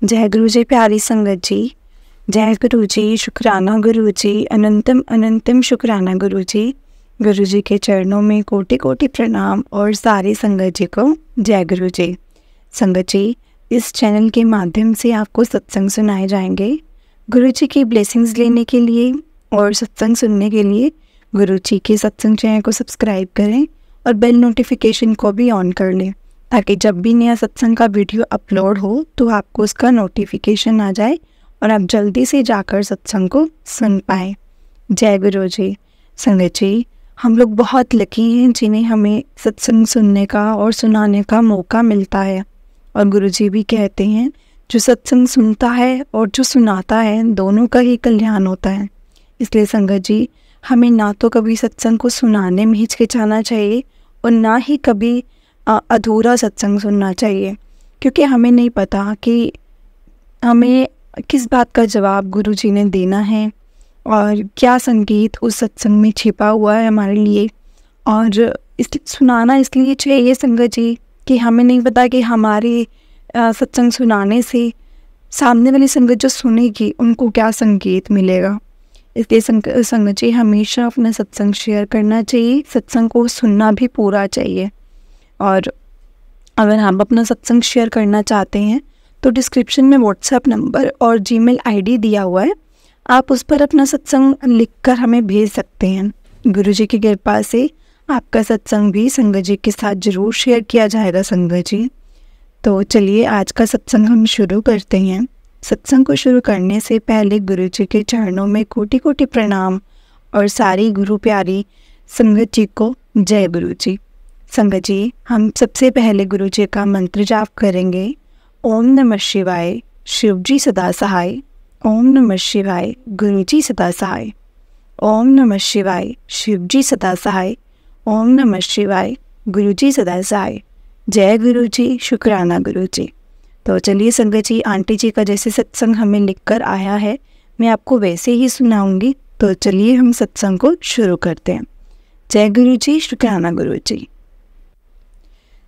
जय गुरु जी प्यारी संगत जी, जय गुरु जी, शुक्राना गुरु जी, अनंतम अनंतम शुक्राना गुरु जी। गुरु जी के चरणों में कोटि कोटि प्रणाम और सारी संगत जी को जय गुरु जी। संगत जी, इस चैनल के माध्यम से आपको सत्संग सुनाए जाएंगे। गुरु जी की ब्लेसिंग्स लेने के लिए और सत्संग सुनने के लिए गुरु जी के सत्संग चैनल को सब्सक्राइब करें और बेल नोटिफिकेशन को भी ऑन कर लें, ताकि जब भी नया सत्संग का वीडियो अपलोड हो तो आपको उसका नोटिफिकेशन आ जाए और आप जल्दी से जाकर सत्संग को सुन पाएँ। जय गुरु जी। संगत जी, हम लोग बहुत लकी हैं जिन्हें हमें सत्संग सुनने का और सुनाने का मौका मिलता है। और गुरु जी भी कहते हैं, जो सत्संग सुनता है और जो सुनाता है दोनों का ही कल्याण होता है। इसलिए संगत जी, हमें ना तो कभी सत्संग को सुनाने में हिचकिचाना चाहिए और ना ही कभी अधूरा सत्संग सुनना चाहिए, क्योंकि हमें नहीं पता कि हमें किस बात का जवाब गुरु जी ने देना है और क्या संगीत उस सत्संग में छिपा हुआ है हमारे लिए। और सुनाना इसलिए चाहिए संगत जी कि हमें नहीं पता कि हमारे सत्संग सुनाने से सामने वाली संगत जो सुनेगी उनको क्या संगीत मिलेगा। इसलिए संगत जी, हमेशा अपना सत्संग शेयर करना चाहिए, सत्संग को सुनना भी पूरा चाहिए। और अगर आप अपना सत्संग शेयर करना चाहते हैं तो डिस्क्रिप्शन में व्हाट्सएप नंबर और जीमेल आईडी दिया हुआ है, आप उस पर अपना सत्संग लिखकर हमें भेज सकते हैं। गुरु जी की कृपा से आपका सत्संग भी संगत जी के साथ ज़रूर शेयर किया जाएगा संगत जी। तो चलिए आज का सत्संग हम शुरू करते हैं। सत्संग को शुरू करने से पहले गुरु जी के चरणों में कोटि कोटि प्रणाम और सारी गुरु प्यारी संगत जी को जय गुरु जी। संगत जी, हम सबसे पहले गुरु जी का मंत्र जाप करेंगे। ओम नमः शिवाय, शिव जी सदा सहाय। ओम नमः शिवाय, गुरु जी सदा सहाय। ओम नमः शिवाय, शिव जी सदा सहाय। ओम नमः शिवाय, गुरु जी सदा सहाय। जय गुरु जी, शुक्राना गुरु जी। तो चलिए संगत जी, आंटी जी का जैसे सत्संग हमें लिखकर आया है मैं आपको वैसे ही सुनाऊंगी। तो चलिए हम सत्संग को शुरू करते हैं। जय गुरु जी, शुक्राना गुरु जी।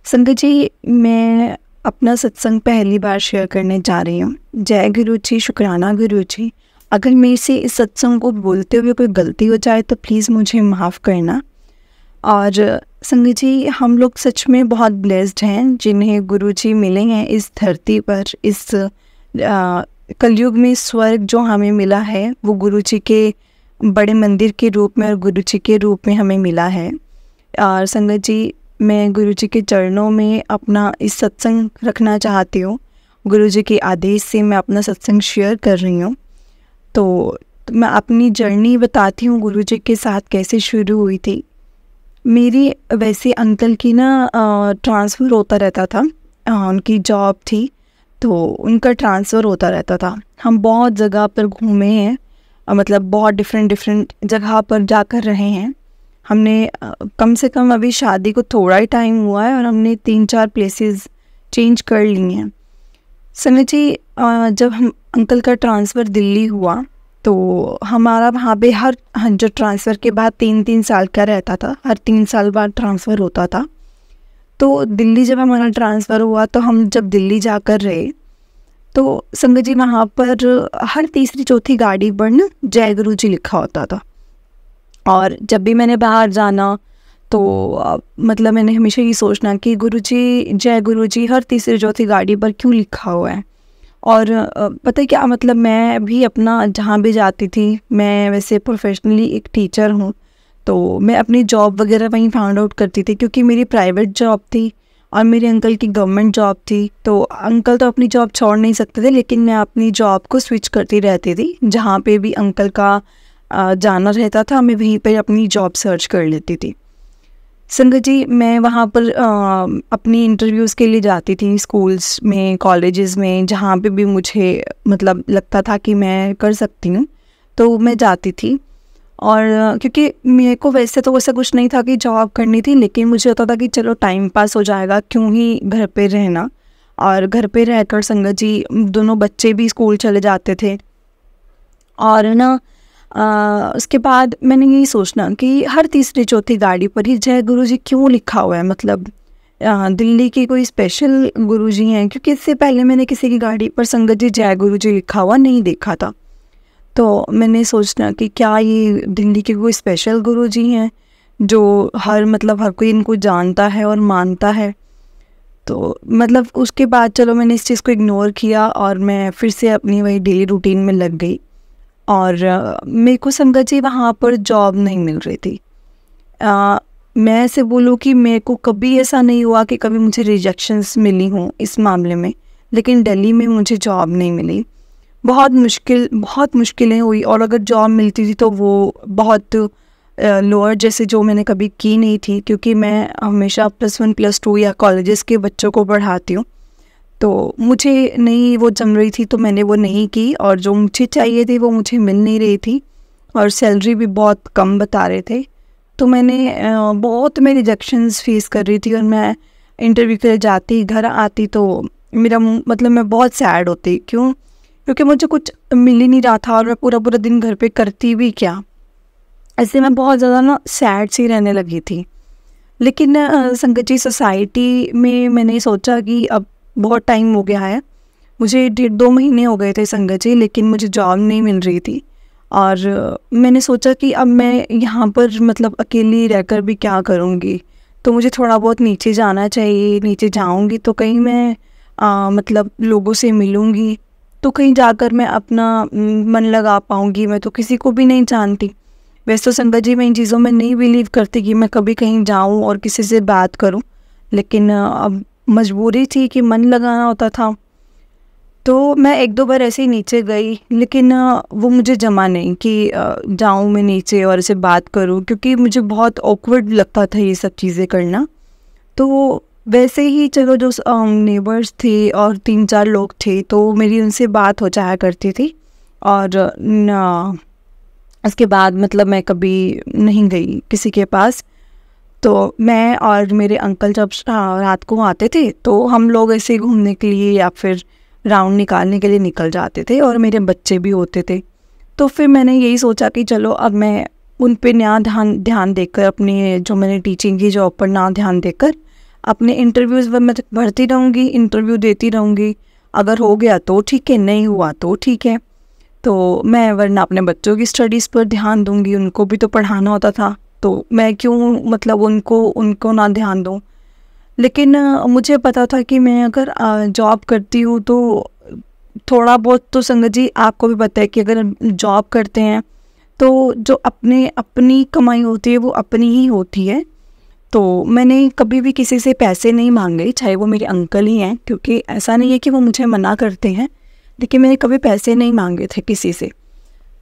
संगत जी, मैं अपना सत्संग पहली बार शेयर करने जा रही हूँ। जय गुरु जी, शुक्राना गुरु जी। अगर मेरे से इस सत्संग को बोलते हुए कोई गलती हो जाए तो प्लीज़ मुझे माफ़ करना। और संगत जी, हम लोग सच में बहुत ब्लेस्ड हैं जिन्हें गुरु जी मिले हैं इस धरती पर। इस कलयुग में स्वर्ग जो हमें मिला है वो गुरु जी के बड़े मंदिर के रूप में और गुरु जी के रूप में हमें मिला है। और संगत जी, मैं गुरु जी के चरणों में अपना इस सत्संग रखना चाहती हूँ। गुरु जी के आदेश से मैं अपना सत्संग शेयर कर रही हूँ। तो मैं अपनी जर्नी बताती हूँ गुरु जी के साथ कैसे शुरू हुई थी। मेरी वैसे अंकल की ट्रांसफ़र होता रहता था, उनकी जॉब थी तो उनका ट्रांसफ़र होता रहता था। हम बहुत जगह पर घूमे हैं, मतलब बहुत डिफरेंट जगह पर जाकर रहे हैं। हमने कम से कम अभी शादी को थोड़ा ही टाइम हुआ है और हमने 3-4 प्लेसेस चेंज कर ली हैं। संगत जी, जब हम अंकल का ट्रांसफ़र दिल्ली हुआ तो हमारा वहाँ पे हर जो ट्रांसफ़र के बाद 3-3 साल का रहता था, हर 3 साल बाद ट्रांसफ़र होता था। तो दिल्ली जब हमारा ट्रांसफ़र हुआ तो हम जब दिल्ली जाकर रहे तो संगत जी वहाँ पर हर तीसरी चौथी गाड़ी पर ना जय गुरु जी लिखा होता था। और जब भी मैंने बाहर जाना तो मतलब मैंने हमेशा ये सोचना कि गुरु जी, जय गुरु जी हर तीसरी चौथी गाड़ी पर क्यों लिखा हुआ है। और पता है क्या, मतलब मैं भी अपना जहाँ भी जाती थी, मैं वैसे प्रोफेशनली एक टीचर हूँ, तो मैं अपनी जॉब वगैरह वहीं फाइंड आउट करती थी, क्योंकि मेरी प्राइवेट जॉब थी और मेरे अंकल की गवर्नमेंट जॉब थी। तो अंकल तो अपनी जॉब छोड़ नहीं सकते थे, लेकिन मैं अपनी जॉब को स्विच करती रहती थी। जहाँ पे भी अंकल का जाना रहता था मैं वहीं पर अपनी जॉब सर्च कर लेती थी। संगत जी, मैं वहाँ पर अपनी इंटरव्यूज़ के लिए जाती थी, स्कूल्स में, कॉलेजेस में, जहाँ पे भी मुझे मतलब लगता था कि मैं कर सकती हूँ तो मैं जाती थी। और क्योंकि मेरे को वैसे तो वैसा कुछ नहीं था कि जॉब करनी थी, लेकिन मुझे होता था कि चलो टाइम पास हो जाएगा, क्यों ही घर पे रहना। और घर पे रहकर संगत जी, दोनों बच्चे भी स्कूल चले जाते थे। और उसके बाद मैंने यही सोचना कि हर तीसरी चौथी गाड़ी पर ही जय गुरु जी क्यों लिखा हुआ है। मतलब दिल्ली के कोई स्पेशल गुरुजी हैं, क्योंकि इससे पहले मैंने किसी की गाड़ी पर संगत जी जय गुरुजी लिखा हुआ नहीं देखा था। तो मैंने सोचना कि क्या ये दिल्ली के कोई स्पेशल गुरुजी हैं जो हर कोई इनको जानता है और मानता है। तो मतलब उसके बाद चलो मैंने इस चीज़ को इग्नोर किया और मैं फिर से अपनी वही डेली रूटीन में लग गई। और मेरे को संगत जी वहाँ पर जॉब नहीं मिल रही थी। मैं ऐसे बोलूँ कि मेरे को कभी ऐसा नहीं हुआ कि कभी मुझे रिजेक्शंस मिली हों इस मामले में, लेकिन दिल्ली में मुझे जॉब नहीं मिली। बहुत मुश्किलें हुई, और अगर जॉब मिलती थी तो वो बहुत लोअर जैसे जो मैंने कभी की नहीं थी, क्योंकि मैं हमेशा +1 +2 या कॉलेजेस के बच्चों को पढ़ाती हूँ। तो मुझे नहीं वो जम रही थी, तो मैंने वो नहीं की, और जो मुझे चाहिए थी वो मुझे मिल नहीं रही थी, और सैलरी भी बहुत कम बता रहे थे। तो मैंने बहुत मैं रिजेक्शंस फेस कर रही थी, और मैं इंटरव्यू के लिए जाती, घर आती तो मेरा मैं बहुत सैड होती। क्यों? क्योंकि मुझे कुछ मिल ही नहीं रहा था, और मैं पूरा दिन घर पे करती भी क्या। ऐसे मैं बहुत ज़्यादा सैड सी रहने लगी थी। लेकिन संगत जी सोसाइटी में मैंने सोचा कि अब बहुत टाइम हो गया है, मुझे 1.5-2 महीने हो गए थे संगत जी, लेकिन मुझे जॉब नहीं मिल रही थी। और मैंने सोचा कि अब मैं यहाँ पर अकेली रहकर भी क्या करूँगी, तो मुझे थोड़ा बहुत नीचे जाना चाहिए। नीचे जाऊँगी तो कहीं मैं लोगों से मिलूँगी, तो कहीं जाकर मैं अपना मन लगा पाऊँगी। मैं तो किसी को भी नहीं जानती। वैसे तो संगत जी मैं इन चीज़ों में नहीं बिलीव करती कि मैं कभी कहीं जाऊँ और किसी से बात करूँ, लेकिन अब मजबूरी थी कि मन लगाना होता था। तो मैं 1-2 बार ऐसे ही नीचे गई, लेकिन वो मुझे जमा नहीं कि जाऊँ मैं नीचे और ऐसे बात करूँ, क्योंकि मुझे बहुत ऑकवर्ड लगता था ये सब चीज़ें करना। तो वैसे ही चलो जो नेबर्स थे और 3-4 लोग थे, तो मेरी उनसे बात हो जाया करती थी। और उसके बाद मैं कभी नहीं गई किसी के पास। तो मैं और मेरे अंकल जब रात को आते थे, तो हम लोग ऐसे घूमने के लिए या फिर राउंड निकालने के लिए निकल जाते थे, और मेरे बच्चे भी होते थे। तो फिर मैंने यही सोचा कि चलो अब मैं उन पे ना ध्यान देकर, अपनी जो मैंने टीचिंग की जॉब पर ना ध्यान देकर अपने इंटरव्यूज़ में भरती रहूँगी, इंटरव्यू देती रहूँगी। अगर हो गया तो ठीक है, नहीं हुआ तो ठीक है। तो मैं वरना अपने बच्चों की स्टडीज़ पर ध्यान दूँगी, उनको भी तो पढ़ाना होता था, तो मैं क्यों उनको ना ध्यान दूँ। लेकिन मुझे पता था कि मैं अगर जॉब करती हूँ तो थोड़ा बहुत तो संगत जी आपको भी पता है कि अगर जॉब करते हैं तो जो अपनी कमाई होती है वो अपनी ही होती है। तो मैंने कभी भी किसी से पैसे नहीं मांगे, चाहे वो मेरे अंकल ही हैं, क्योंकि ऐसा नहीं है कि वो मुझे मना करते हैं, लेकिन मैंने कभी पैसे नहीं मांगे थे किसी से।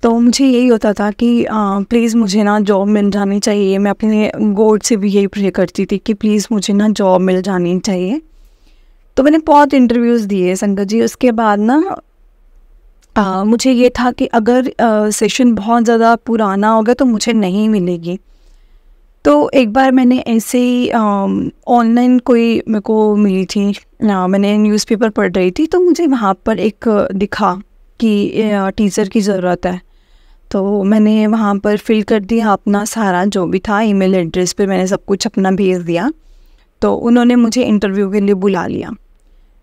तो मुझे यही होता था कि प्लीज़ मुझे ना जॉब मिल जानी चाहिए। मैं अपने गॉड से भी यही प्रे करती थी कि प्लीज़ मुझे ना जॉब मिल जानी चाहिए। तो मैंने बहुत इंटरव्यूज़ दिए संगत जी। उसके बाद मुझे ये था कि अगर सेशन बहुत ज़्यादा पुराना होगा तो मुझे नहीं मिलेगी। तो एक बार मैंने ऐसे ही ऑनलाइन कोई मेरे को मिली थी, मैंने न्यूज़पेपर पढ़ रही थी, तो मुझे वहाँ पर एक दिखा कि टीचर की ज़रूरत है। तो मैंने वहाँ पर फिल कर दिया अपना सारा जो भी था, ईमेल एड्रेस पे मैंने सब कुछ अपना भेज दिया। तो उन्होंने मुझे इंटरव्यू के लिए बुला लिया।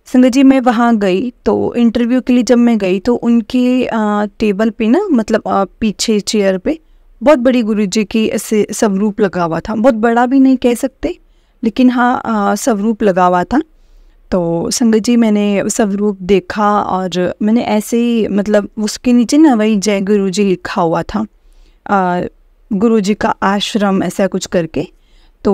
संगत जी मैं वहाँ गई, तो इंटरव्यू के लिए जब मैं गई तो उनके टेबल पे पीछे चेयर पे बहुत बड़ी गुरुजी की ऐसे स्वरूप लगा हुआ था। बहुत बड़ा भी नहीं कह सकते, लेकिन हाँ स्वरूप लगा हुआ था। तो संगत जी मैंने स्वरूप देखा, और मैंने ऐसे ही उसके नीचे वही जय गुरुजी लिखा हुआ था, गुरुजी का आश्रम ऐसा कुछ करके। तो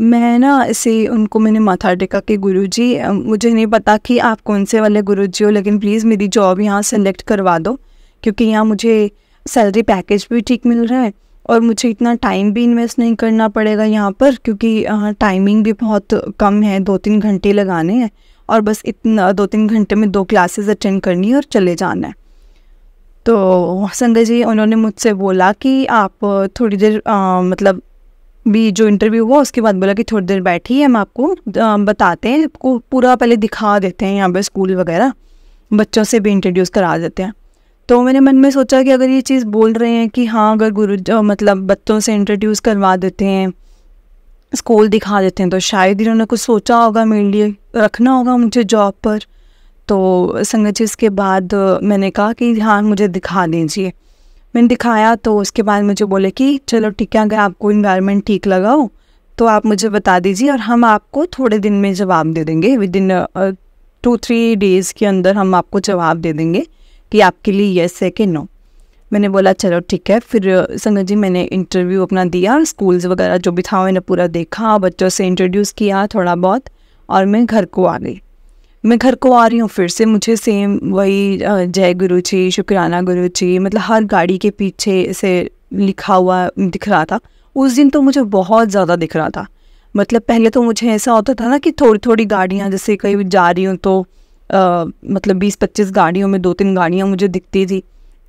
मैं ऐसे उनको मैंने माथा टेका कि गुरुजी मुझे नहीं पता कि आप कौन से वाले गुरुजी हो, लेकिन प्लीज़ मेरी जॉब यहाँ सेलेक्ट करवा दो, क्योंकि यहाँ मुझे सैलरी पैकेज भी ठीक मिल रहा है, और मुझे इतना टाइम भी इन्वेस्ट नहीं करना पड़ेगा यहाँ पर, क्योंकि टाइमिंग भी बहुत कम है, 2-3 घंटे लगाने हैं, और बस इतना 2-3 घंटे में 2 क्लासेस अटेंड करनी है और चले जाना है। तो संगत जी उन्होंने मुझसे बोला कि आप थोड़ी देर भी जो इंटरव्यू हुआ उसके बाद बोला कि थोड़ी देर बैठिए, हम आपको बताते हैं, आपको पूरा पहले दिखा देते हैं यहाँ पर स्कूल वगैरह, बच्चों से भी इंट्रोड्यूस करा देते हैं। तो मैंने मन में सोचा कि अगर ये चीज़ बोल रहे हैं कि हाँ अगर बच्चों से इंट्रोड्यूस करवा देते हैं स्कूल दिखा देते हैं तो शायद इन्होंने कुछ सोचा होगा मेरे लिए, रखना होगा मुझे जॉब पर। तो संगत जी उसके बाद मैंने कहा कि हाँ मुझे दिखा दीजिए। मैंने दिखाया तो उसके बाद मुझे बोले कि चलो ठीक है, अगर आपको इन्वायरमेंट ठीक लगा हो तो आप मुझे बता दीजिए और हम आपको थोड़े दिन में जवाब दे देंगे, विद इन 2-3 डेज़ के अंदर हम आपको जवाब दे देंगे कि आपके लिए येस है कि नो। मैंने बोला चलो ठीक है। फिर संगत जी मैंने इंटरव्यू अपना दिया, स्कूल्स वगैरह जो भी था मैंने पूरा देखा, बच्चों से इंट्रोड्यूस किया थोड़ा बहुत, और मैं घर को आ गई। मैं घर को आ रही हूँ, फिर से मुझे सेम वही जय गुरु जी, शुक्राना गुरु जी, मतलब हर गाड़ी के पीछे से लिखा हुआ दिख रहा था। उस दिन तो मुझे बहुत ज़्यादा दिख रहा था। मतलब पहले तो मुझे ऐसा होता था ना कि थोड़ी थोड़ी गाड़ियाँ, जैसे कहीं जा रही हूँ तो मतलब 20-25 गाड़ियों में 2-3 गाड़ियाँ मुझे दिखती थी।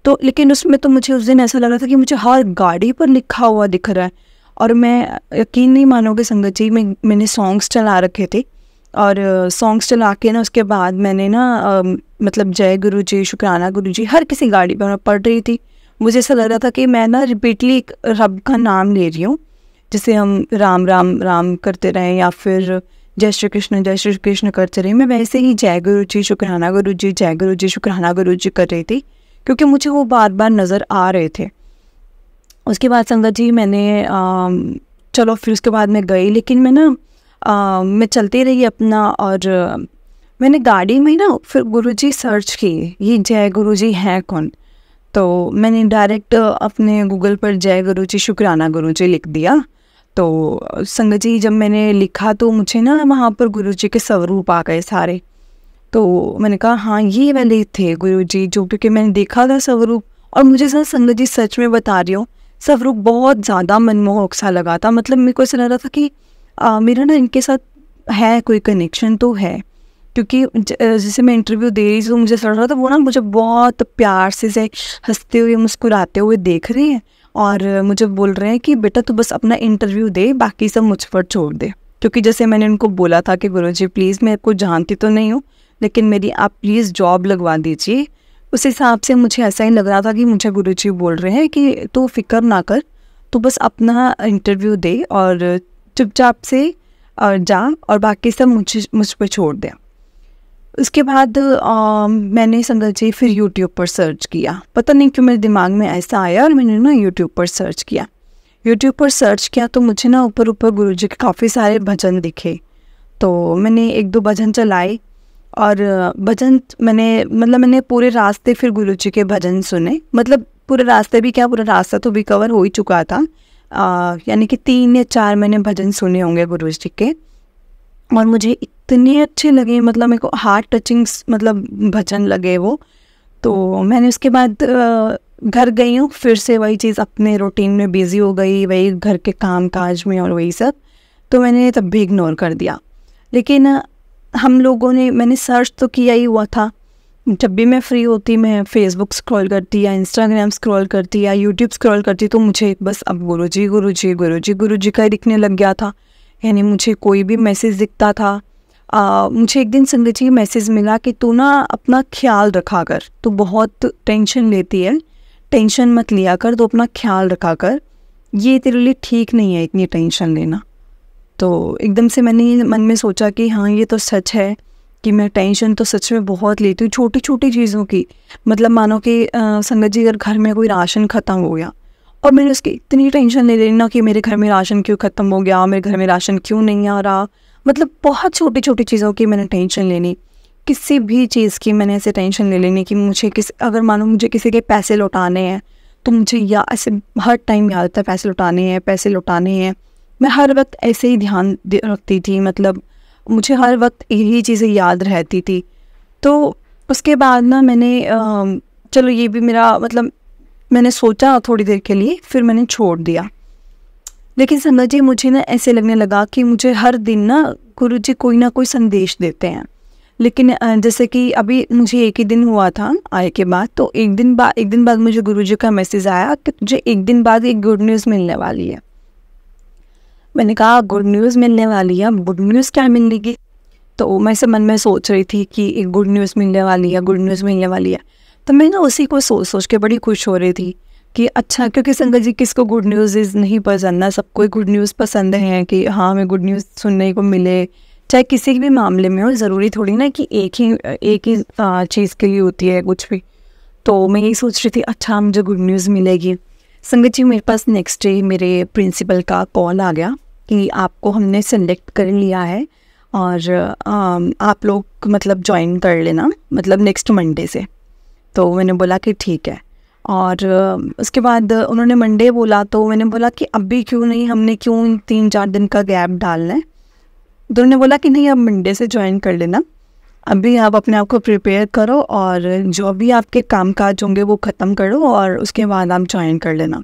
तो लेकिन उसमें तो मुझे उस दिन ऐसा लग रहा था कि मुझे हर गाड़ी पर लिखा हुआ दिख रहा है। और मैं यकीन नहीं मानोगे संगत जी, मैंने सॉन्ग्स चला रखे थे, और सॉन्ग्स चला के ना उसके बाद मैंने ना मतलब जय गुरु जी, शुक्राना गुरु जी, हर किसी गाड़ी पर मैं पढ़ रही थी। मुझे ऐसा लग रहा था कि मैं ना रिपीटली एक रब का नाम ले रही हूँ, जैसे हम राम राम राम करते रहें या फिर जय श्री कृष्ण करते रहे। मैं वैसे ही जय गुरु जी, शुक्राना गुरु जी, जय गुरु जी, शुक्राना गुरु जी कर रही थी, क्योंकि मुझे वो बार बार नज़र आ रहे थे। उसके बाद संगत जी मैंने चलो फिर उसके बाद मैं गई, लेकिन मैं ना मैं चलती रही अपना, और मैंने गाड़ी में ना फिर गुरुजी सर्च किए, ये जय गुरुजी हैं कौन। तो मैंने डायरेक्ट अपने गूगल पर जय गुरुजी, शुक्राना गुरुजी लिख दिया। तो संगत जी जब मैंने लिखा तो मुझे ना वहाँ पर गुरुजी के स्वरूप आ गए सारे। तो मैंने कहा हाँ ये वाले थे गुरुजी जो, क्योंकि मैंने देखा था स्वरूप, और मुझे संगत जी सच में बता रही हूँ स्वरूप बहुत ज़्यादा मनमोहक सा लगा था। मतलब मेरे को ऐसा लग रहा था कि मेरा ना इनके साथ है कोई कनेक्शन तो है, क्योंकि जैसे मैं इंटरव्यू दे रही थी तो मुझे लग रहा था वो ना मुझे बहुत प्यार से हंसते हुए मुस्कुराते हुए देख रहे हैं, और मुझे बोल रहे हैं कि बेटा तू बस अपना इंटरव्यू दे, बाकी सब मुझ पर छोड़ दे। क्योंकि जैसे मैंने उनको बोला था कि गुरुजी प्लीज़, मैं आपको जानती तो नहीं हूँ लेकिन मेरी आप प्लीज़ जॉब लगवा दीजिए, उस हिसाब से मुझे ऐसा ही लग रहा था कि मुझे गुरुजी बोल रहे हैं कि तू फिक्र ना कर, तू बस अपना इंटरव्यू दे और चुपचाप से जा, और बाकी सब मुझ पर छोड़ दे। उसके बाद मैंने संगत जी फिर यूट्यूब पर सर्च किया, पता नहीं क्यों मेरे दिमाग में ऐसा आया और मैंने ना यूट्यूब पर सर्च किया तो मुझे ना ऊपर ऊपर गुरुजी के काफ़ी सारे भजन दिखे। तो मैंने 1-2 भजन चलाए, और भजन मैंने पूरे रास्ते फिर गुरुजी के भजन सुने। मतलब पूरे रास्ते भी क्या, पूरा रास्ता तो भी कवर हो ही चुका था, यानी कि 3 या 4 मैंने भजन सुने होंगे गुरुजी के, और मुझे इतने अच्छे लगे, मतलब मेरे को हार्ट टचिंग मतलब भजन लगे वो। तो मैंने उसके बाद घर गई हूँ, फिर से वही चीज़ अपने रूटीन में बिज़ी हो गई, वही घर के काम काज में और वही सब, तो मैंने तब भी इग्नोर कर दिया। लेकिन मैंने सर्च तो किया ही हुआ था, जब भी मैं फ्री होती मैं फेसबुक स्क्रॉल करती या इंस्टाग्राम स्क्रॉल करती या यूट्यूब स्क्रॉल करती, तो मुझे बस अब गुरुजी का ही दिखने लग गया था। यानी मुझे कोई भी मैसेज दिखता था। मुझे एक दिन संगत जी मैसेज मिला कि तू ना अपना ख्याल रखा कर, तू बहुत टेंशन लेती है, टेंशन मत लिया कर, तो अपना ख्याल रखा कर, ये तेरे लिए ठीक नहीं है इतनी टेंशन लेना। तो एकदम से मैंने मन में सोचा कि हाँ ये तो सच है कि मैं टेंशन तो सच में बहुत लेती हूँ छोटी छोटी चीज़ों की। मतलब मानो कि संगत जी अगर घर में कोई राशन ख़त्म हो गया और मैंने उसकी इतनी टेंशन ले लेना कि मेरे घर में राशन क्यों ख़त्म हो गया, मेरे घर में राशन क्यों नहीं आ रहा, मतलब बहुत छोटी छोटी चीज़ों की मैंने टेंशन लेनी। किसी भी चीज़ की मैंने ऐसे टेंशन ले लेनी कि अगर मानो मुझे किसी के पैसे लौटाने हैं तो मुझे या ऐसे हर टाइम याद आता है पैसे लौटाने हैं। मैं हर वक्त ऐसे ही ध्यान रखती थी, मतलब मुझे हर वक्त यही चीज़ें याद रहती थी। तो उसके बाद ना मैंने चलो ये भी मेरा मतलब मैंने सोचा थोड़ी देर के लिए, फिर मैंने छोड़ दिया। लेकिन समझिए मुझे ना ऐसे लगने लगा कि मुझे हर दिन ना गुरुजी कोई ना कोई संदेश देते हैं। लेकिन जैसे कि अभी मुझे एक ही दिन हुआ था आए के बाद, तो एक दिन बाद मुझे गुरुजी का मैसेज आया कि तुझे एक दिन बाद एक गुड न्यूज़ मिलने वाली है। मैंने कहा गुड न्यूज़ मिलने वाली है, गुड न्यूज़ क्या मिलेगी? तो मैं से मन में सोच रही थी कि एक गुड न्यूज़ मिलने वाली है। तो मैं ना उसी को सोच के बड़ी खुश हो रही थी। कि अच्छा, क्योंकि संगत जी किसको गुड न्यूज़ नहीं पसंद ना, सबको गुड न्यूज़ पसंद है कि हाँ हमें गुड न्यूज़ सुनने को मिले, चाहे किसी भी मामले में हो। ज़रूरी थोड़ी ना कि एक ही चीज़ के लिए होती है कुछ भी। तो मैं यही सोच रही थी अच्छा मुझे गुड न्यूज़ मिलेगी। संगत जी मेरे पास नेक्स्ट डे मेरे प्रिंसिपल का कॉल आ गया कि आपको हमने सेलेक्ट कर लिया है और आप लोग मतलब ज्वाइन कर लेना, मतलब नेक्स्ट मंडे से। तो मैंने बोला कि ठीक है। और उसके बाद उन्होंने मंडे बोला, तो मैंने बोला कि अभी क्यों नहीं, हमने क्यों 3-4 दिन का गैप डालना है। तो उन्होंने बोला कि नहीं आप मंडे से ज्वाइन कर लेना, अभी आप अपने आप को प्रिपेयर करो और जो भी आपके काम काज होंगे वो ख़त्म करो और उसके बाद आप ज्वाइन कर लेना।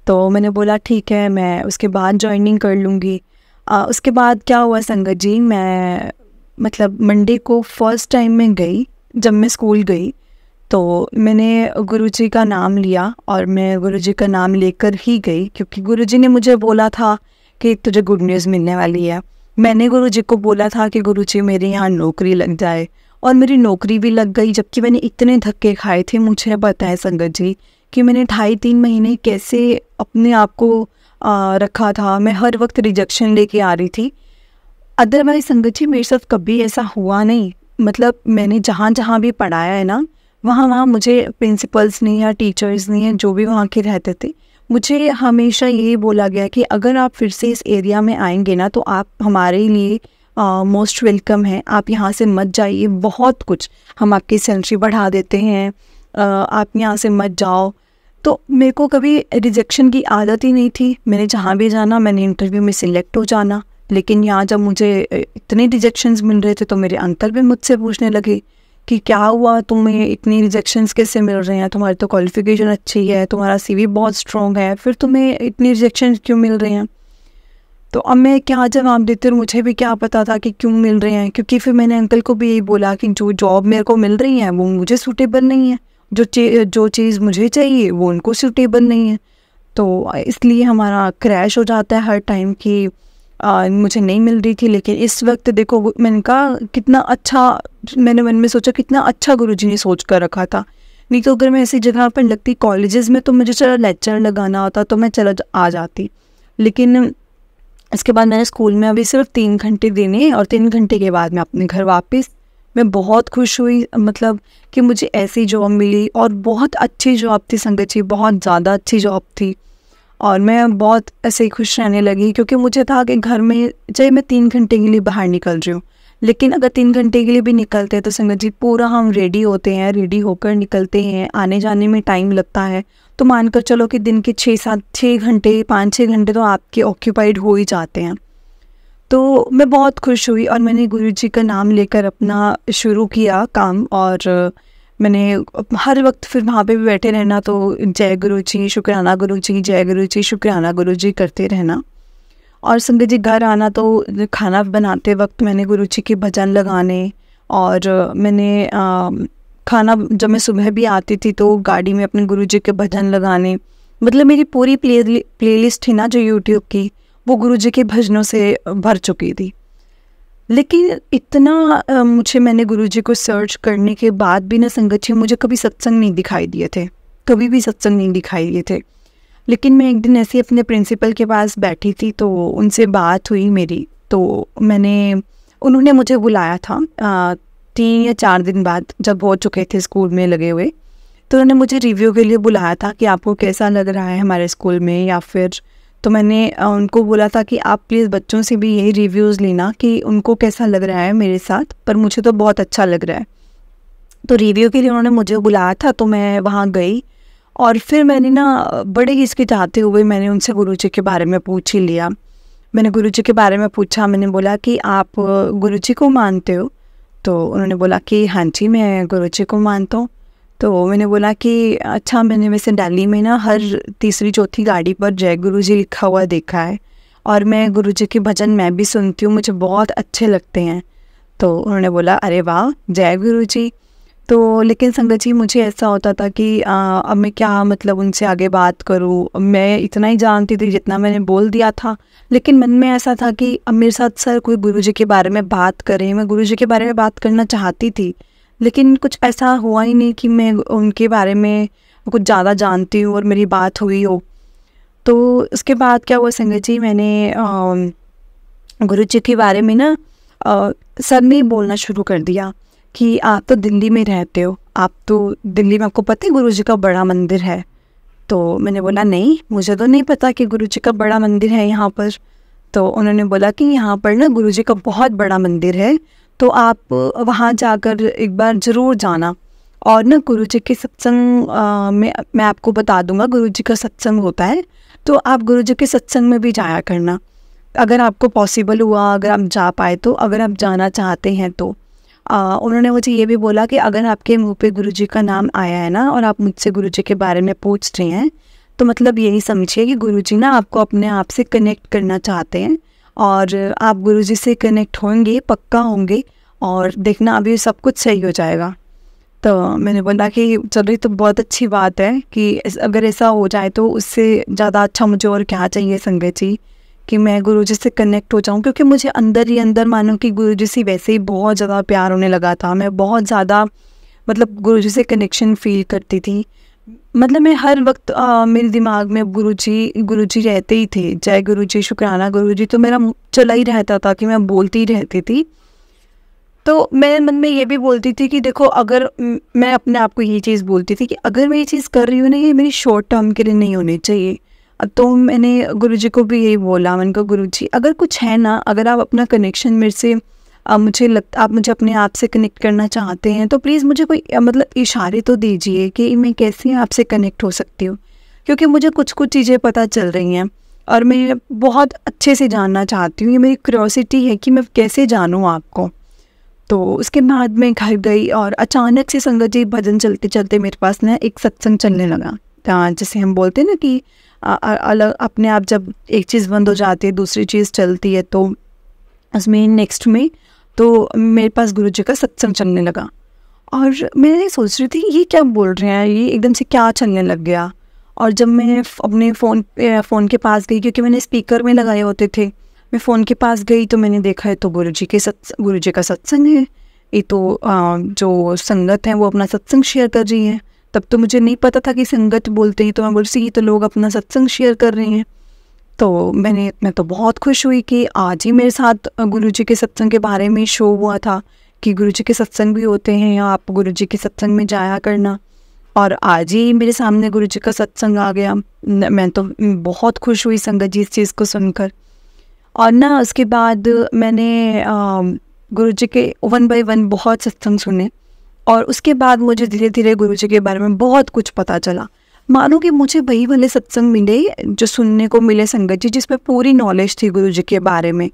तो मैंने बोला ठीक है, मैं उसके बाद ज्वाइनिंग कर लूँगी। उसके बाद क्या हुआ संगत जी, मैं मतलब मंडे को फर्स्ट टाइम मैं गई, जब मैं स्कूल गई तो मैंने गुरुजी का नाम लिया और मैं गुरुजी का नाम लेकर ही गई, क्योंकि गुरुजी ने मुझे बोला था कि तुझे गुड न्यूज़ मिलने वाली है। मैंने गुरुजी को बोला था कि गुरुजी मेरे यहाँ नौकरी लग जाए, और मेरी नौकरी भी लग गई। जबकि मैंने इतने धक्के खाए थे, मुझे पता है संगत जी कि मैंने 2.5-3 महीने कैसे अपने आप को रखा था। मैं हर वक्त रिजेक्शन लेके आ रही थी। अदरवाइज संगत जी मेरे साथ कभी ऐसा हुआ नहीं। मतलब मैंने जहाँ जहाँ भी पढ़ाया है ना, वहाँ मुझे प्रिंसिपल्स ने या टीचर्स ने या जो भी वहाँ के रहते थे, मुझे हमेशा यही बोला गया कि अगर आप फिर से इस एरिया में आएंगे ना तो आप हमारे लिए मोस्ट वेलकम हैं, आप यहाँ से मत जाइए, बहुत कुछ हम आपकी सैलरी बढ़ा देते हैं, आप यहाँ से मत जाओ। तो मेरे को कभी रिजेक्शन की आदत ही नहीं थी। मैंने जहाँ भी जाना मैंने इंटरव्यू में सिलेक्ट हो जाना। लेकिन यहाँ जब मुझे इतने रिजेक्शंस मिल रहे थे तो मेरे अंकल भी मुझसे पूछने लगे कि क्या हुआ, तुम्हें इतनी रिजेक्शंस कैसे मिल रहे हैं, तुम्हारी तो क्वालिफ़िकेशन अच्छी है, तुम्हारा CV बहुत स्ट्रॉन्ग है, फिर तुम्हें इतनी रिजेक्शंस क्यों मिल रहे हैं। तो अब मैं क्या जवाब देती हूँ, मुझे भी क्या पता था कि क्यों मिल रहे हैं। क्योंकि फिर मैंने अंकल को भी यही बोला कि जो जॉब मेरे को मिल रही है वो मुझे सूटेबल नहीं है, जो चीज़ मुझे चाहिए वो उनको सूटेबल नहीं है। तो इसलिए हमारा क्रैश हो जाता है हर टाइम कि मुझे नहीं मिल रही थी। लेकिन इस वक्त देखो, मैंने कहा कितना अच्छा, मैंने मन में सोचा कितना अच्छा गुरुजी ने सोच कर रखा था। नहीं तो अगर मैं ऐसी जगह पर लगती कॉलेजेस में तो मुझे चला लेक्चर लगाना होता तो मैं चला आ जाती। लेकिन इसके बाद मैंने स्कूल में अभी सिर्फ 3 घंटे देने और 3 घंटे के बाद मैं अपने घर वापस। मैं बहुत खुश हुई, मतलब कि मुझे ऐसी जॉब मिली और बहुत अच्छी जॉब थी संगत जी, बहुत ज़्यादा अच्छी जॉब थी। और मैं बहुत ऐसे ही खुश रहने लगी, क्योंकि मुझे था कि घर में चाहे मैं 3 घंटे के लिए बाहर निकल रही हूँ, लेकिन अगर 3 घंटे के लिए भी निकलते हैं तो संगत जी पूरा हम रेडी होते हैं, रेडी होकर निकलते हैं, आने जाने में टाइम लगता है। तो मानकर चलो कि दिन के 6 घंटे 5-6 घंटे तो आपके ऑक्यूपाइड हो ही जाते हैं। तो मैं बहुत खुश हुई और मैंने गुरुजी का नाम लेकर अपना शुरू किया काम। और मैंने हर वक्त फिर वहाँ पे भी बैठे रहना, तो जय गुरुजी शुक्राना गुरुजी, जय गुरुजी शुक्राना गुरुजी करते रहना। और संगत जी घर आना तो खाना बनाते वक्त मैंने गुरुजी के भजन लगाने, और मैंने खाना जब मैं सुबह भी आती थी तो गाड़ी में अपने गुरुजी के भजन लगाने। मतलब मेरी पूरी प्लेलिस्ट थी ना जो यूट्यूब की, वो गुरुजी के भजनों से भर चुकी थी। लेकिन इतना मैंने गुरुजी को सर्च करने के बाद भी ना संगत जी मुझे कभी सत्संग नहीं दिखाई दिए थे, कभी भी सत्संग नहीं दिखाई दिए थे। लेकिन मैं एक दिन ऐसे ही अपने प्रिंसिपल के पास बैठी थी तो उनसे बात हुई मेरी, तो उन्होंने मुझे बुलाया था 3 या 4 दिन बाद, जब हो चुके थे स्कूल में लगे हुए। तो उन्होंने मुझे रिव्यू के लिए बुलाया था कि आपको कैसा लग रहा है हमारे स्कूल में, या फिर तो मैंने उनको बोला था कि आप प्लीज़ बच्चों से भी यही रिव्यूज़ लेना कि उनको कैसा लग रहा है मेरे साथ, पर मुझे तो बहुत अच्छा लग रहा है। तो रिव्यू के लिए उन्होंने मुझे बुलाया था, तो मैं वहाँ गई और फिर मैंने ना बड़े हिचकिचाते हुए मैंने उनसे गुरुजी के बारे में पूछ ही लिया। मैंने गुरुजी के बारे में पूछा, मैंने बोला कि आप गुरुजी को मानते हो? तो उन्होंने बोला कि हाँ जी मैं गुरुजी को मानता हूँ। तो मैंने बोला कि अच्छा, मैंने वैसे दिल्ली में ना हर 3-4 गाड़ी पर जय गुरुजी लिखा हुआ देखा है, और मैं गुरुजी के भजन मैं भी सुनती हूँ, मुझे बहुत अच्छे लगते हैं। तो उन्होंने बोला अरे वाह जय गुरुजी। तो लेकिन संगत जी मुझे ऐसा होता था कि अब मैं क्या मतलब उनसे आगे बात करूँ, मैं इतना ही जानती थी जितना मैंने बोल दिया था। लेकिन मन में ऐसा था कि अब मेरे साथ सर कोई गुरुजी के बारे में बात करें, मैं गुरुजी के बारे में बात करना चाहती थी, लेकिन कुछ ऐसा हुआ ही नहीं कि मैं उनके बारे में कुछ ज़्यादा जानती हूँ और मेरी बात हुई हो। तो उसके बाद क्या हुआ संगत जी, मैंने गुरु जी के बारे में ना सर ने बोलना शुरू कर दिया कि आप तो दिल्ली में रहते हो, आप तो दिल्ली में, आपको पता है गुरु जी का बड़ा मंदिर है। तो मैंने बोला नहीं, मुझे तो नहीं पता कि गुरु जी का बड़ा मंदिर है यहाँ पर। तो उन्होंने बोला कि यहाँ पर ना गुरु जी का बहुत बड़ा मंदिर है, तो आप वहाँ जाकर एक बार ज़रूर जाना। और ना गुरु जी के सत्संग में मैं आपको बता दूँगा, गुरु जी का सत्संग होता है, तो आप गुरु जी के सत्संग में भी जाया करना, अगर आपको पॉसिबल हुआ, अगर आप जा पाए तो, अगर आप जाना चाहते हैं तो। उन्होंने मुझे ये भी बोला कि अगर आपके मुंह पे गुरु जी का नाम आया है ना और आप मुझसे गुरु जी के बारे में पूछ रहे हैं, तो मतलब यही समझिए कि गुरु जी ना आपको अपने आप से कनेक्ट करना चाहते हैं, और आप गुरु जी से कनेक्ट होंगे, पक्का होंगे, और देखना अभी सब कुछ सही हो जाएगा। तो मैंने बोला कि चलो ये तो बहुत अच्छी बात है कि अगर ऐसा हो जाए तो उससे ज़्यादा अच्छा मुझे और क्या चाहिए संगत जी, कि मैं गुरुजी से कनेक्ट हो जाऊं। क्योंकि मुझे अंदर ही अंदर मानो कि गुरुजी से वैसे ही बहुत ज़्यादा प्यार होने लगा था। मैं बहुत ज़्यादा मतलब गुरुजी से कनेक्शन फील करती थी। मतलब मैं हर वक्त मेरे दिमाग में गुरुजी रहते ही थे। जय गुरुजी, शुक्राना गुरुजी, तो मेरा चला ही रहता था कि मैं बोलती ही रहती थी। तो मैं मन में ये भी बोलती थी कि देखो, अगर मैं अपने आप को ये चीज़ बोलती थी कि अगर मैं ये चीज़ कर रही हूँ ना, ये मेरी शॉर्ट टर्म के लिए नहीं होनी चाहिए। तो मैंने गुरुजी को भी यही बोला, मैंने कहा गुरुजी अगर कुछ है ना, अगर आप अपना कनेक्शन मेरे से आप मुझे अपने आप से कनेक्ट करना चाहते हैं, तो प्लीज़ मुझे कोई मतलब इशारे तो दीजिए कि मैं कैसे आपसे कनेक्ट हो सकती हूँ। क्योंकि मुझे कुछ चीज़ें पता चल रही हैं और मैं बहुत अच्छे से जानना चाहती हूँ। ये मेरी क्यूरियोसिटी है कि मैं कैसे जानूँ आपको। तो उसके बाद मैं घर गई और अचानक से संगत जी भजन चलते चलते मेरे पास ना एक सत्संग चलने लगा। जैसे हम बोलते हैं ना कि अलग अपने आप जब एक चीज़ बंद हो जाती है दूसरी चीज़ चलती है, तो उसमें नेक्स्ट में तो मेरे पास गुरु जी का सत्संग चलने लगा। और मैं सोच रही थी ये क्या बोल रहे हैं, ये एकदम से क्या चलने लग गया। और जब मैं अपने फ़ोन के पास गई, क्योंकि मैंने स्पीकर में लगाए होते थे, मैं फ़ोन के पास गई तो मैंने देखा है तो गुरु जी का सत्संग है। ये तो जो संगत है वो अपना सत्संग शेयर कर रही है। तब तो मुझे नहीं पता था कि संगत बोलते हैं, तो मैं बोल रही ये तो लोग अपना सत्संग शेयर कर रहे हैं। तो मैं तो बहुत खुश हुई कि आज ही मेरे साथ गुरु जी के सत्संग के बारे में शो हुआ था कि गुरु जी के सत्संग भी होते हैं, आप गुरु जी के सत्संग में जाया करना। और आज ही मेरे सामने गुरु जी का सत्संग आ गया। मैं तो बहुत खुश हुई संगत जी इस चीज़ को सुनकर। और ना उसके बाद मैंने गुरु जी के 1 बाय 1 बहुत सत्संग सुने, और उसके बाद मुझे धीरे धीरे गुरु जी के बारे में बहुत कुछ पता चला। मानो कि मुझे वही वाले सत्संग मिले जो सुनने को मिले संगत जी, जिसमें पूरी नॉलेज थी गुरु जी के बारे में।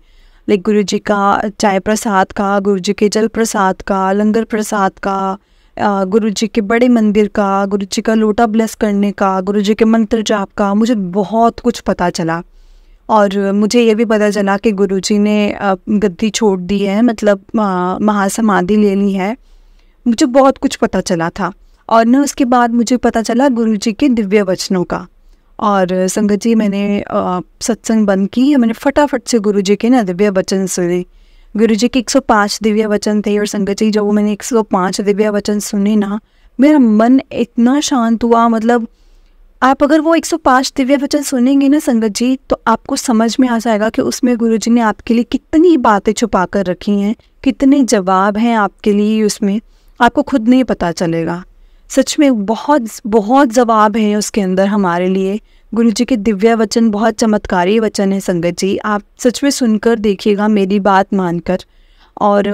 लाइक गुरु जी का चाय प्रसाद का, गुरु जी के जल प्रसाद का, लंगर प्रसाद का, गुरु जी के बड़े मंदिर का, गुरु जी का लोटा ब्लेस करने का, गुरु जी के मंत्र जाप का, मुझे बहुत कुछ पता चला। और मुझे ये भी पता चला कि गुरु जी ने गद्दी छोड़ दी है, मतलब महासमाधि ले ली है। मुझे बहुत कुछ पता चला था। और ना उसके बाद मुझे पता चला गुरु जी के दिव्य वचनों का। और संगत जी मैंने सत्संग बंद की, मैंने फटाफट से गुरु जी के ना दिव्य वचन सुने। गुरु जी के 105 दिव्य वचन थे, और संगत जी जब मैंने 105 दिव्य वचन सुने ना, मेरा मन इतना शांत हुआ। मतलब आप अगर वो 105 दिव्य वचन सुनेंगे ना संगत जी, तो आपको समझ में आ जाएगा कि उसमें गुरु जी ने आपके लिए कितनी बातें छुपा कर रखी हैं, कितने जवाब हैं आपके लिए उसमें, आपको खुद नहीं पता चलेगा। सच में बहुत बहुत जवाब हैं उसके अंदर हमारे लिए। गुरु जी के दिव्य वचन बहुत चमत्कारी वचन है संगत जी, आप सच में सुनकर देखिएगा, मेरी बात मानकर। और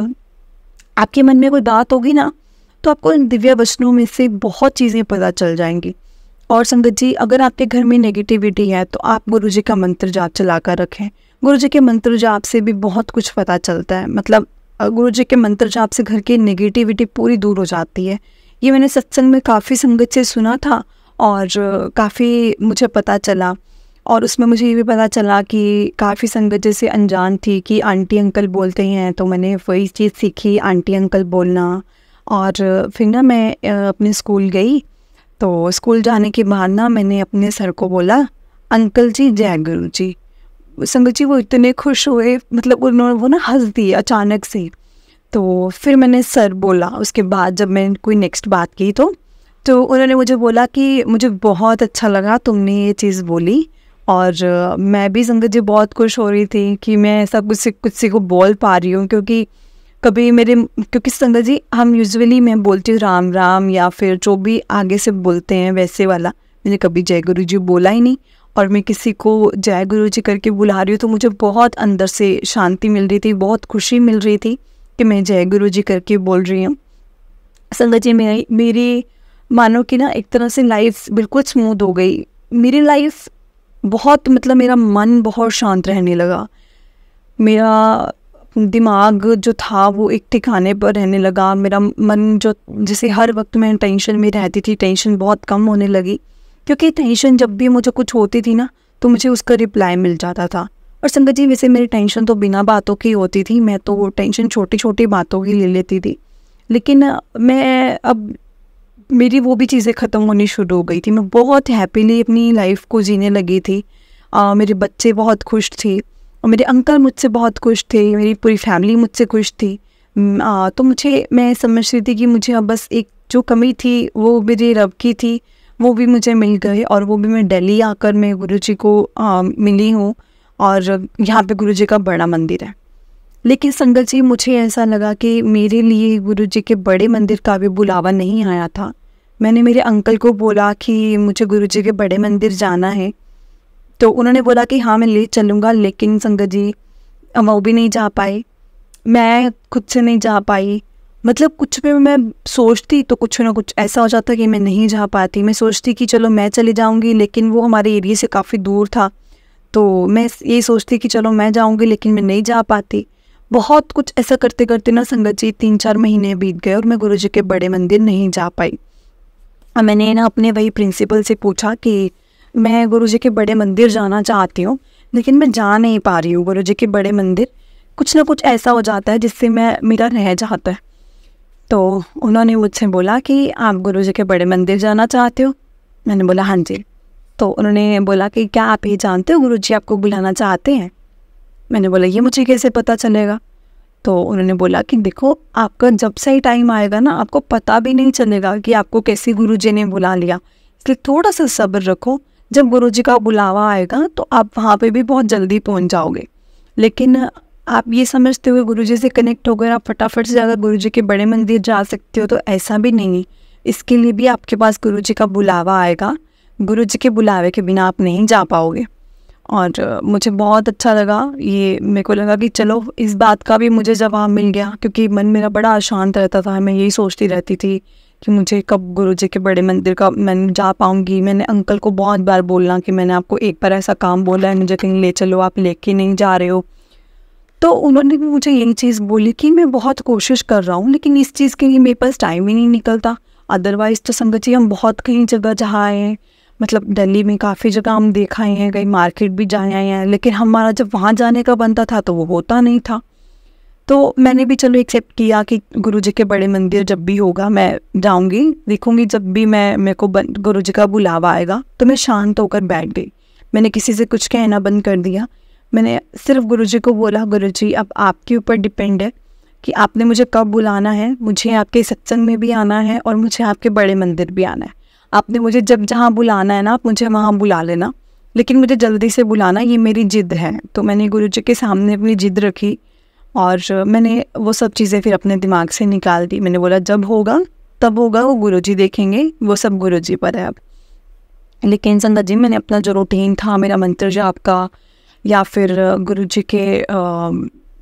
आपके मन में कोई बात होगी ना, तो आपको इन दिव्य वचनों में से बहुत चीज़ें पता चल जाएंगी। और संगत जी अगर आपके घर में नेगेटिविटी है, तो आप गुरु जी का मंत्र जाप चला कर रखें। गुरु जी के मंत्र जाप से भी बहुत कुछ पता चलता है। मतलब गुरु जी के मंत्र जाप से घर की नेगेटिविटी पूरी दूर हो जाती है। ये मैंने सत्संग में काफ़ी संगत से सुना था और काफ़ी मुझे पता चला। और उसमें मुझे ये भी पता चला कि काफ़ी संगत जैसे अनजान थी कि आंटी अंकल बोलते हैं, तो मैंने वही चीज़ सीखी, आंटी अंकल बोलना। और फिर ना मैं अपने स्कूल गई, तो स्कूल जाने के बाद ना मैंने अपने सर को बोला, अंकल जी जय गुरु जी। संगत जी वो इतने खुश हुए, मतलब उन्होंने वो ना हंस दिए अचानक से। तो फिर मैंने सर बोला उसके बाद, जब मैंने कोई नेक्स्ट बात की तो उन्होंने मुझे बोला कि मुझे बहुत अच्छा लगा तुमने ये चीज़ बोली, और मैं भी संगत जी बहुत खुश हो रही थी कि मैं ऐसा कुछ को बोल पा रही हूँ। क्योंकि संगत जी हम यूजुअली, मैं बोलती हूँ राम राम या फिर जो भी आगे से बोलते हैं वैसे वाला, मैंने कभी जय गुरु जी बोला ही नहीं। और मैं किसी को जय गुरु जी करके बुला रही हूँ तो मुझे बहुत अंदर से शांति मिल रही थी, बहुत खुशी मिल रही थी कि मैं जय गुरु जी करके बोल रही हूँ। संगत जी मेरी मानो कि ना एक तरह से लाइफ बिल्कुल स्मूथ हो गई। मेरी लाइफ बहुत, मतलब मेरा मन बहुत शांत रहने लगा, मेरा दिमाग जो था वो एक ठिकाने पर रहने लगा, मेरा मन जो जैसे हर वक्त मैं टेंशन में रहती थी, टेंशन बहुत कम होने लगी। क्योंकि टेंशन जब भी मुझे कुछ होती थी ना तो मुझे उसका रिप्लाई मिल जाता था। और संगत जी वैसे मेरी टेंशन तो बिना बातों की होती थी, मैं तो वो टेंशन छोटी छोटी बातों की ले लेती थी। लेकिन मैं अब मेरी वो भी चीज़ें ख़त्म होनी शुरू हो गई थी, मैं बहुत हैप्पीली अपनी लाइफ को जीने लगी थी। मेरे बच्चे बहुत खुश थे और मेरे अंकल मुझसे बहुत खुश थे, मेरी पूरी फैमिली मुझसे खुश थी। तो मैं समझ रही थी कि मुझे अब बस एक जो कमी थी वो मेरे रब की थी, वो भी मुझे मिल गए। और वो भी मैं दिल्ली आकर मैं गुरुजी को मिली हूँ, और यहाँ पे गुरुजी का बड़ा मंदिर है। लेकिन संगत जी मुझे ऐसा लगा कि मेरे लिए गुरुजी के बड़े मंदिर का भी बुलावा नहीं आया था। मैंने मेरे अंकल को बोला कि मुझे गुरुजी के बड़े मंदिर जाना है, तो उन्होंने बोला कि हाँ मैं ले चलूँगा। लेकिन संगत जी वो भी नहीं जा पाए, मैं खुद से नहीं जा पाई। मतलब कुछ भी मैं सोचती तो कुछ ना कुछ ऐसा हो जाता कि मैं नहीं जा पाती। मैं सोचती कि चलो मैं चली जाऊँगी, लेकिन वो हमारे एरिया से काफ़ी दूर था, तो मैं ये सोचती कि चलो मैं जाऊँगी, लेकिन मैं नहीं जा पाती। बहुत कुछ ऐसा करते करते ना संगत जी 3-4 महीने बीत गए और मैं गुरुजी के बड़े मंदिर नहीं जा पाई। और मैंने ना अपने वही प्रिंसिपल से पूछा कि मैं गुरुजी के बड़े मंदिर जाना चाहती हूँ, लेकिन मैं जा नहीं पा रही हूँ गुरुजी के बड़े मंदिर। कुछ ना कुछ ऐसा हो जाता है जिससे मेरा रह जाता है। तो उन्होंने मुझसे बोला कि आप गुरुजी के बड़े मंदिर जाना चाहते हो? मैंने बोला हाँ जी। तो उन्होंने बोला कि क्या आप ये जानते हो गुरुजी आपको बुलाना चाहते हैं? मैंने बोला ये मुझे कैसे पता चलेगा? तो उन्होंने बोला कि देखो आपका जब सही टाइम आएगा ना, आपको पता भी नहीं चलेगा कि आपको कैसे गुरुजी ने बुला लिया। इसलिए थोड़ा सा सब्र रखो, जब गुरुजी का बुलावा आएगा तो आप वहाँ पे भी बहुत जल्दी पहुँच जाओगे। लेकिन आप ये समझते हुए गुरुजी से कनेक्ट हो गए आप फटाफट से जाकर गुरुजी के बड़े मंदिर जा सकते हो, तो ऐसा भी नहीं। इसके लिए भी आपके पास गुरुजी का बुलावा आएगा, गुरुजी के बुलावे के बिना आप नहीं जा पाओगे। और मुझे बहुत अच्छा लगा ये, मेरे को लगा कि चलो इस बात का भी मुझे जवाब मिल गया, क्योंकि मन मेरा बड़ा अशांत रहता था। मैं यही सोचती रहती थी कि मुझे कब गुरुजी के बड़े मंदिर का मैं जा पाऊँगी। मैंने अंकल को बहुत बार बोलना कि मैंने आपको एक बार ऐसा काम बोला है, मुझे कहीं ले चलो, आप लेके नहीं जा रहे हो। तो उन्होंने भी मुझे यही चीज़ बोली कि मैं बहुत कोशिश कर रहा हूँ, लेकिन इस चीज़ के लिए मेरे पास टाइम ही नहीं निकलता। अदरवाइज़ तो संगत जी हम बहुत कहीं जगह जहाँ आए हैं, मतलब दिल्ली में काफ़ी जगह हम देख आए हैं, कहीं मार्केट भी जाए आए हैं, लेकिन हमारा जब वहाँ जाने का बनता था तो वो होता नहीं था। तो मैंने भी चलो एक्सेप्ट किया कि गुरुजी के बड़े मंदिर जब भी होगा मैं जाऊँगी, देखूँगी। जब भी मेरे को गुरुजी का बुलावा आएगा तो मैं शांत होकर बैठ गई। मैंने किसी से कुछ कहना बंद कर दिया। मैंने सिर्फ गुरुजी को बोला, गुरुजी अब आपके ऊपर डिपेंड है कि आपने मुझे कब बुलाना है। मुझे आपके सत्संग में भी आना है और मुझे आपके बड़े मंदिर भी आना है। आपने मुझे जब जहाँ बुलाना है ना, आप मुझे वहाँ बुला लेना, लेकिन मुझे जल्दी से बुलाना, ये मेरी ज़िद है। तो मैंने गुरुजी के सामने अपनी ज़िद रखी और मैंने वो सब चीज़ें फिर अपने दिमाग से निकाल दी। मैंने बोला जब होगा तब होगा, वो गुरुजी देखेंगे, वो सब गुरुजी पर है अब। लेकिन संगत जी मैंने अपना जो रूटीन था, मेरा मंत्र जाप का या फिर गुरुजी के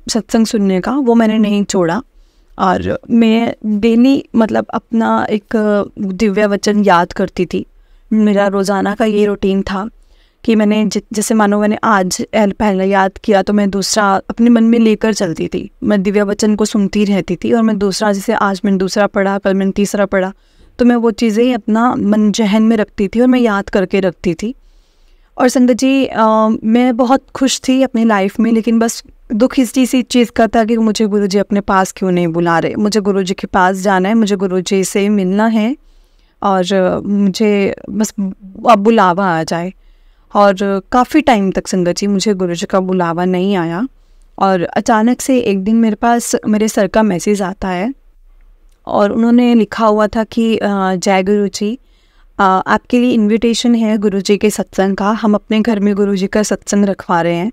सत्संग सुनने का, वो मैंने नहीं छोड़ा। और मैं डेली मतलब अपना एक दिव्य वचन याद करती थी। मेरा रोज़ाना का ये रूटीन था कि मैंने जैसे मानो मैंने आज पहला याद किया तो मैं दूसरा अपने मन में लेकर चलती थी। मैं दिव्य वचन को सुनती रहती थी और मैं दूसरा, जैसे आज मैंने दूसरा पढ़ा, कल मैंने तीसरा पढ़ा, तो मैं वो चीज़ें अपना मन जहन में रखती थी और मैं याद करके रखती थी। और संगत जी मैं बहुत खुश थी अपनी लाइफ में, लेकिन बस दुख इसी चीज़ का था कि मुझे गुरुजी अपने पास क्यों नहीं बुला रहे। मुझे गुरुजी के पास जाना है, मुझे गुरुजी से मिलना है और मुझे बस अब बुलावा आ जाए। और काफ़ी टाइम तक संगत जी मुझे गुरुजी का बुलावा नहीं आया और अचानक से एक दिन मेरे पास मेरे सर का मैसेज आता है और उन्होंने लिखा हुआ था कि जय गुरु जी, आपके लिए इनविटेशन है गुरुजी के सत्संग का। हम अपने घर में गुरुजी का सत्संग रखवा रहे हैं,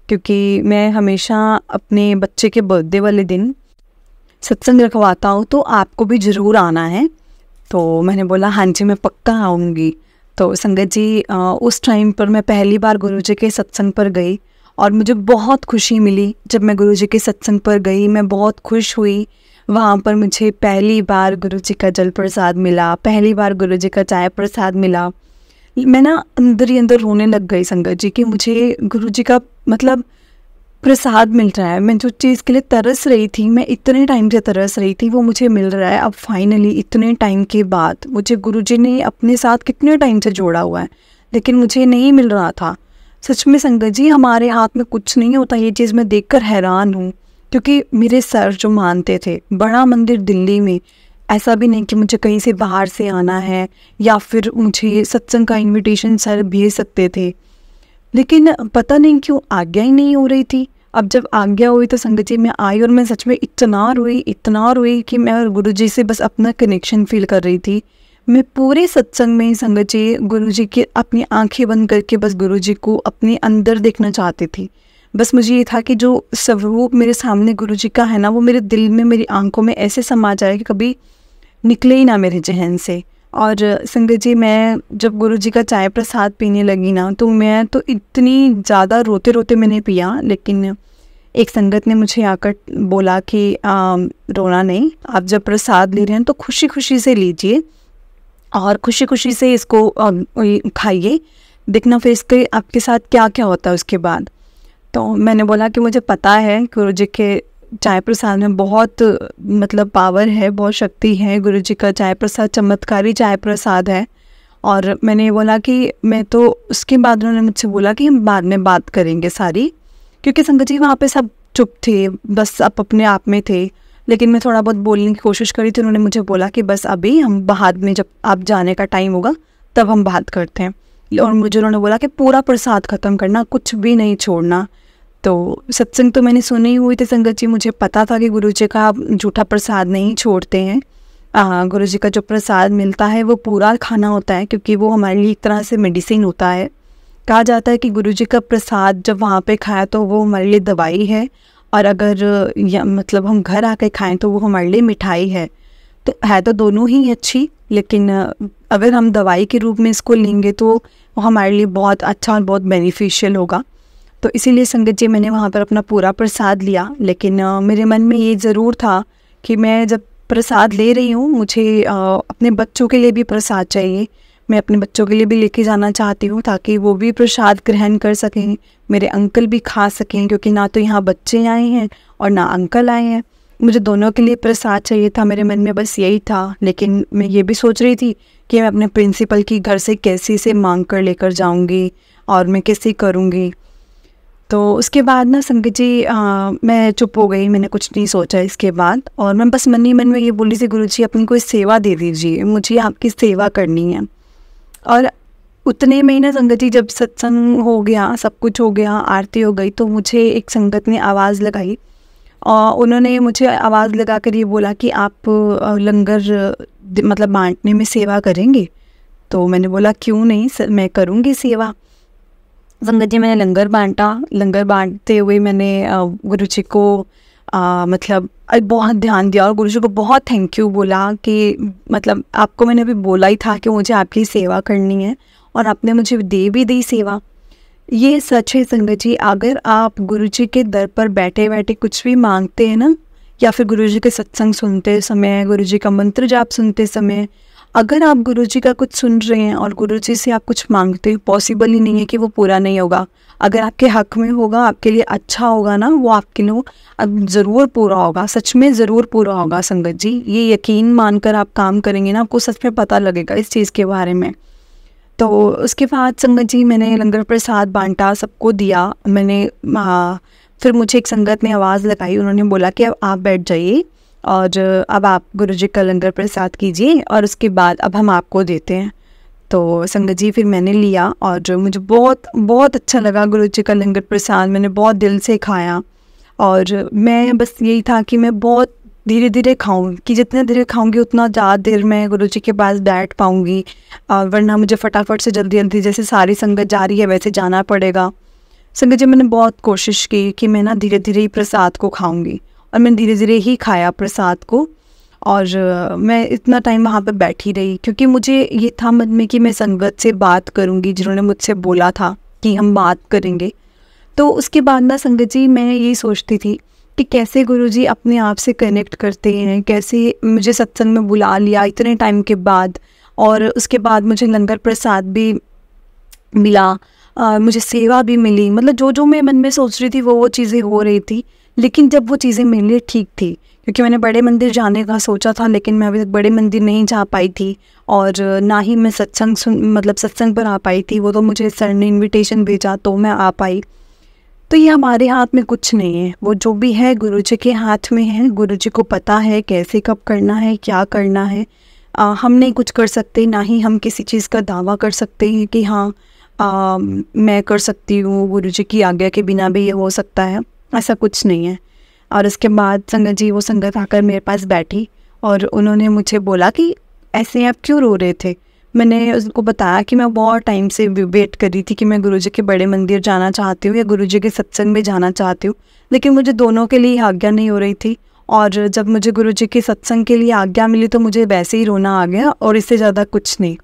क्योंकि मैं हमेशा अपने बच्चे के बर्थडे वाले दिन सत्संग रखवाता हूँ, तो आपको भी ज़रूर आना है। तो मैंने बोला हाँ जी, मैं पक्का आऊँगी। तो संगत जी, उस टाइम पर मैं पहली बार गुरुजी के सत्संग पर गई और मुझे बहुत खुशी मिली। जब मैं गुरुजी के सत्संग पर गई, मैं बहुत खुश हुई। वहाँ पर मुझे पहली बार गुरुजी का जल प्रसाद मिला, पहली बार गुरुजी का चाय प्रसाद मिला। मैं ना अंदर ही अंदर रोने लग गई संगत जी कि मुझे गुरुजी का मतलब प्रसाद मिल रहा है। मैं जो चीज़ के लिए तरस रही थी, मैं इतने टाइम से तरस रही थी, वो मुझे मिल रहा है अब फाइनली। इतने टाइम के बाद मुझे गुरुजी ने अपने साथ कितने टाइम से जोड़ा हुआ है, लेकिन मुझे नहीं मिल रहा था। सच में संगत जी, हमारे हाथ में कुछ नहीं होता। ये चीज़ मैं देखकर हैरान हूँ, क्योंकि मेरे सर जो मानते थे, बड़ा मंदिर दिल्ली में, ऐसा भी नहीं कि मुझे कहीं से बाहर से आना है या फिर मुझे सत्संग का इनविटेशन सर भेज सकते थे, लेकिन पता नहीं क्यों आज्ञा ही नहीं हो रही थी। अब जब आज्ञा हुई तो संगत जी मैं आई और मैं सच में इतना रोई कि मैं गुरुजी से बस अपना कनेक्शन फील कर रही थी। मैं पूरे सत्संग में संगत जी गुरुजी की अपनी आंखें बंद करके बस गुरुजी को अपने अंदर देखना चाहती थी। बस मुझे ये था कि जो स्वरूप मेरे सामने गुरुजी का है ना, वो मेरे दिल में, मेरी आंखों में ऐसे समा जाए कि कभी निकले ही ना मेरे जहन से। और संगत जी, मैं जब गुरुजी का चाय प्रसाद पीने लगी ना, तो मैं तो इतनी ज़्यादा रोते रोते मैंने पिया। लेकिन एक संगत ने मुझे आकर बोला कि रोना नहीं, आप जब प्रसाद ले रहे हैं तो खुशी खुशी से लीजिए और खुशी खुशी से इसको खाइए, देखना फिर इसके आपके साथ क्या क्या होता है उसके बाद। तो मैंने बोला कि मुझे पता है गुरुजी के चाय प्रसाद में बहुत मतलब पावर है, बहुत शक्ति है। गुरुजी का चाय प्रसाद चमत्कारी चाय प्रसाद है। और मैंने बोला कि मैं तो, उसके बाद उन्होंने मुझसे बोला कि हम बाद में बात करेंगे सारी, क्योंकि संगत जी वहाँ पे सब चुप थे, बस आप अपने आप में थे। लेकिन मैं थोड़ा बहुत बोलने की कोशिश करी तो उन्होंने मुझे बोला कि बस अभी हम बाद में, जब आप जाने का टाइम होगा तब हम बात करते हैं। और मुझे उन्होंने बोला कि पूरा प्रसाद ख़त्म करना, कुछ भी नहीं छोड़ना। तो सत्संग तो मैंने सुनी हुई थी संगत जी, मुझे पता था कि गुरुजी का जूठा प्रसाद नहीं छोड़ते हैं। गुरुजी का जो प्रसाद मिलता है वो पूरा खाना होता है, क्योंकि वो हमारे लिए एक तरह से मेडिसिन होता है। कहा जाता है कि गुरुजी का प्रसाद जब वहाँ पे खाया तो वो हमारे लिए दवाई है, और अगर मतलब हम घर आके खाएं तो वो हमारे लिए मिठाई है। तो है तो दोनों ही अच्छी, लेकिन अगर हम दवाई के रूप में इसको लेंगे तो वो हमारे लिए बहुत अच्छा और बहुत बेनिफिशियल होगा। तो इसीलिए संगत जी मैंने वहाँ पर अपना पूरा प्रसाद लिया। लेकिन मेरे मन में ये ज़रूर था कि मैं जब प्रसाद ले रही हूँ, मुझे अपने बच्चों के लिए भी प्रसाद चाहिए। मैं अपने बच्चों के लिए भी लेके जाना चाहती हूँ, ताकि वो भी प्रसाद ग्रहण कर सकें, मेरे अंकल भी खा सकें, क्योंकि ना तो यहाँ बच्चे आए हैं और ना अंकल आए हैं। मुझे दोनों के लिए प्रसाद चाहिए था, मेरे मन में बस यही था। लेकिन मैं ये भी सोच रही थी कि मैं अपने प्रिंसिपल की घर से कैसे से मांग कर लेकर जाऊँगी और मैं कैसे करूँगी। तो उसके बाद ना संगत जी मैं चुप हो गई, मैंने कुछ नहीं सोचा इसके बाद। और मैं बस मन ही मन में ये बोली थी, गुरुजी अपनी कोई सेवा दे दीजिए, मुझे आपकी सेवा करनी है। और उतने में ही ना संगत जी, जब सत्संग हो गया, सब कुछ हो गया, आरती हो गई, तो मुझे एक संगत ने आवाज़ लगाई और उन्होंने मुझे आवाज़ लगा कर ये बोला कि आप लंगर मतलब बांटने में सेवा करेंगे। तो मैंने बोला क्यों नहीं सर, मैं करूँगी सेवा। संगत जी मैंने लंगर बांटा। लंगर बांटते हुए मैंने गुरुजी को मतलब बहुत ध्यान दिया और गुरुजी को बहुत थैंक यू बोला कि मतलब आपको मैंने अभी बोला ही था कि मुझे आपकी सेवा करनी है और आपने मुझे दे भी दी सेवा। ये सच है संगत जी, अगर आप गुरुजी के दर पर बैठे बैठे कुछ भी मांगते हैं ना, या फिर गुरुजी के सत्संग सुनते समय, गुरुजी का मंत्र जाप सुनते समय, अगर आप गुरुजी का कुछ सुन रहे हैं और गुरुजी से आप कुछ मांगते हो, पॉसिबल ही नहीं है कि वो पूरा नहीं होगा। अगर आपके हक में होगा, आपके लिए अच्छा होगा ना, वो आपके लिए ज़रूर पूरा होगा, सच में ज़रूर पूरा होगा संगत जी। ये यकीन मानकर आप काम करेंगे ना, आपको सच में पता लगेगा इस चीज़ के बारे में। तो उसके बाद संगत जी मैंने लंगर प्रसाद बांटा, सबको दिया। मैंने फिर मुझे एक संगत ने आवाज़ लगाई, उन्होंने बोला कि अब आप बैठ जाइए और अब आप गुरुजी का लंगर प्रसाद कीजिए और उसके बाद अब हम आपको देते हैं। तो संगत जी फिर मैंने लिया और जो मुझे बहुत बहुत अच्छा लगा गुरुजी का लंगर प्रसाद, मैंने बहुत दिल से खाया और मैं बस यही था कि मैं बहुत धीरे धीरे खाऊं, कि जितने धीरे खाऊंगी उतना ज़्यादा देर मैं गुरुजी के पास बैठ पाऊंगी, वरना मुझे फटाफट से जल्दी जल्दी जैसे सारी संगत जा रही है वैसे जाना पड़ेगा। संगत जी, मैंने बहुत कोशिश की कि मैं ना धीरे धीरे ही प्रसाद को खाऊंगी, और मैंने धीरे धीरे ही खाया प्रसाद को। और मैं इतना टाइम वहाँ पर बैठी रही क्योंकि मुझे ये था मन में कि मैं संगत से बात करूँगी, जिन्होंने मुझसे बोला था कि हम बात करेंगे। तो उसके बाद ना संगत जी, मैं यही सोचती थी कि कैसे गुरुजी अपने आप से कनेक्ट करते हैं, कैसे मुझे सत्संग में बुला लिया इतने टाइम के बाद, और उसके बाद मुझे लंगर प्रसाद भी मिला, मुझे सेवा भी मिली। मतलब जो जो मैं मन में सोच रही थी वो चीज़ें हो रही थी। लेकिन जब वो चीज़ें मेरे लिए ठीक थी, क्योंकि मैंने बड़े मंदिर जाने का सोचा था, लेकिन मैं अभी तक बड़े मंदिर नहीं जा पाई थी, और ना ही मैं सत्संग पर आ पाई थी। वो तो मुझे सर ने इन्विटेशन भेजा तो मैं आ पाई। तो ये हमारे हाथ में कुछ नहीं है, वो जो भी है गुरुजी के हाथ में है। गुरुजी को पता है कैसे कब करना है, क्या करना है। हम नहीं कुछ कर सकते, ना ही हम किसी चीज़ का दावा कर सकते हैं कि हाँ मैं कर सकती हूँ, गुरुजी की आज्ञा के बिना भी ये हो सकता है, ऐसा कुछ नहीं है। और उसके बाद संगत जी, वो संगत आकर मेरे पास बैठी और उन्होंने मुझे बोला कि ऐसे आप क्यों रो रहे थे। मैंने उसको बताया कि मैं बहुत टाइम से वेट कर रही थी कि मैं गुरुजी के बड़े मंदिर जाना चाहती हूँ या गुरुजी के सत्संग में जाना चाहती हूँ, लेकिन मुझे दोनों के लिए आज्ञा नहीं हो रही थी। और जब मुझे गुरुजी के सत्संग के लिए आज्ञा मिली तो मुझे वैसे ही रोना आ गया, और इससे ज़्यादा कुछ नहीं।